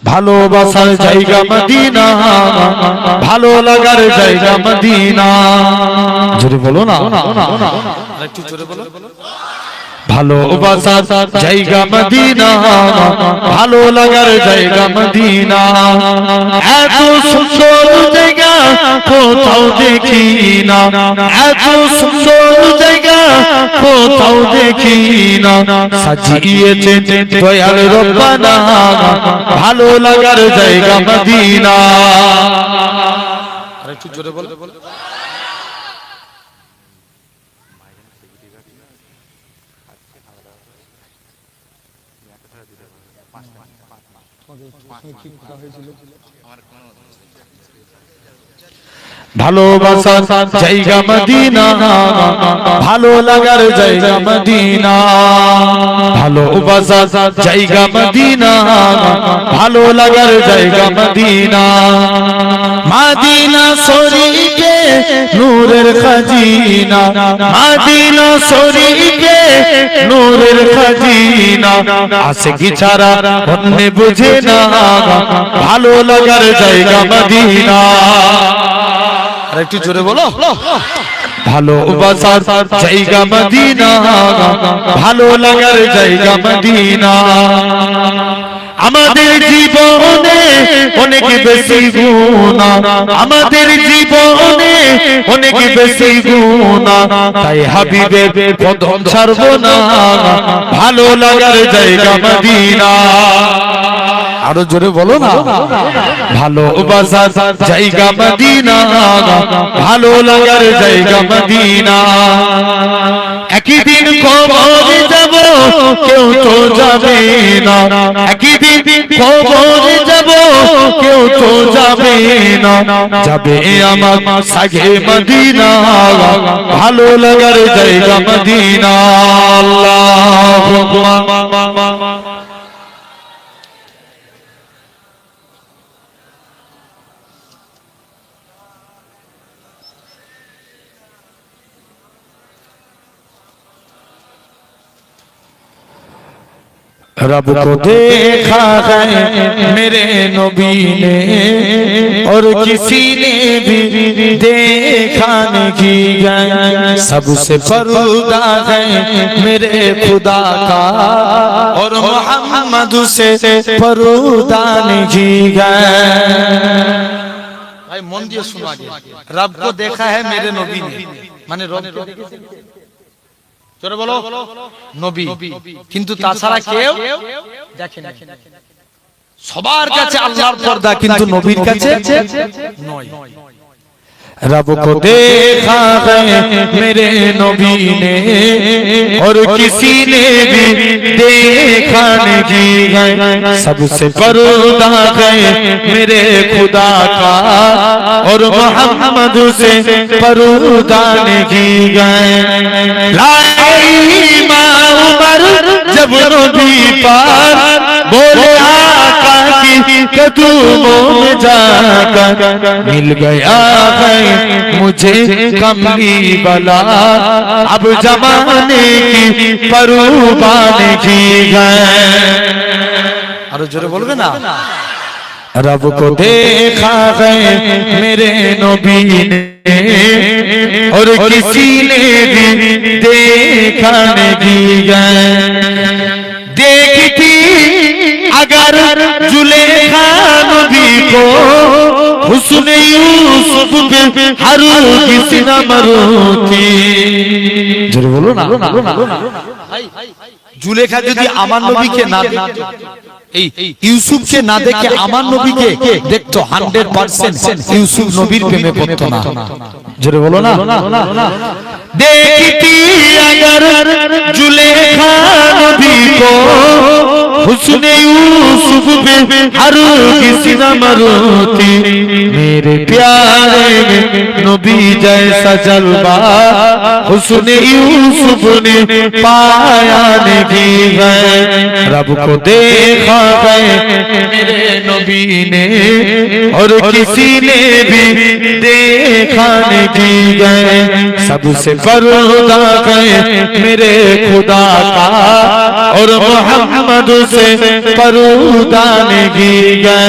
ভালোবাসার জায়গা মদিনা, ভালো লাগার জায়গা মদিনা। জোরে বলো না, আরেকটু জোরে বলো। ভালোবাসার জায়গা মদিনা, ভালো লাগার জায়গা মদিনা। এত সুন্দর জায়গা কোথাও দেখি না, এত সুন্দর জায়গা কোথাও দেখি না। সাজিয়েছে দয়াল রব্বানা, ভালো লাগার জায়গা মদিনা। আরেকটু জোরে বলো। ভালোবাসার জায়গা মদিনা, ভালো লাগার জায়গা মদিনা। ভালোবাসার জায়গা মদিনা, ভালো লাগার জায়গা মদিনা। মদিনা শরীফে নূরের খাজিনা, মদিনা শরীফে নূরের খাজিনা। আশিকি ছাড়া অন্য বুঝে না, ভালো লাগার জায়গা মদিনা। আরেকটু জোরে বলো। ভালোবাসার জায়গা মদিনা, ভালো লাগার জায়গা মদিনা। আমাদের জীবনে অনেক বেশি গুনাহ, আমাদের জীবনে অনেক বেশি গুনাহ। তাই হাবিবের কদম ছাড়বো না, ভালো লাগার জায়গা মদিনা। আরো জোরে বলো না। ভালোবাসার জায়গা মদিনা, ভালো লাগার জায়গা মদিনা। একদিন কবরে যাব, কেউ তো যাবে না। একদিন কবরে যাব, কেউ তো যাবে না। যাবে আমার সাগে মদিনা, ভালো লাগার জায়গা মদিনা। আল্লাহু আকবার। रब को देखा है मेरे नबी ने, और किसी ने भी देखा नहीं है। सबसे पर्दा है मेरे खुदा का, और मोहम्मद से पर्दा नहीं है। भाई मन दिए सुनो आगे। रब को देखा है मेरे नबी ने, माने रब को জোরে বলো নবী, কিন্তু তাছাড়া কেউ দেখে না। সবার কাছে আল্লাহর পর্দা, কিন্তু নবীর কাছে নয়। रब को देखा है मेरे नबी ने, और किसी ने भी देखा नहीं है। सबसे पर्दा है मेरे खुदा का, और मोहम्मद से पर्दा नहीं है। उमर जब नबी पार बोले आका की कदमों में जाकर, मिल गया है मुझे कमली वाला, अब जमाने की परवान की गए। अरे जोरे बोलोगे ना। रब को देखा है मेरे नबी ने, और किसी ने भी देखा नहीं है। देखती अगर जुलेखा नबी को, हुस्न यूसुफ पे हर किसी न मरोती। जरूर बोलो ना। जुलेखा যদি আমার নবীকে না দেখতো, এই ইউসুফকে না দেখে আমার নবীকে দেখতো, 100% ইউসুফ নবীর প্রেমে পড়তো না। জোরে বলো না। देखती अगर जुलेखा नबी को, हुस्न यूसुफ पे हर किसी न मरोती। मेरे प्यारे नबी जैसा जलवा हुस्न यूसुफ ने पाया नहीं है। रब को देखा है मेरे नबी ने, और किसी ने भी देखा नहीं है। सबसे पर्दा है मेरे खुदा का और मोहम्मद से पर्दा नहीं गए।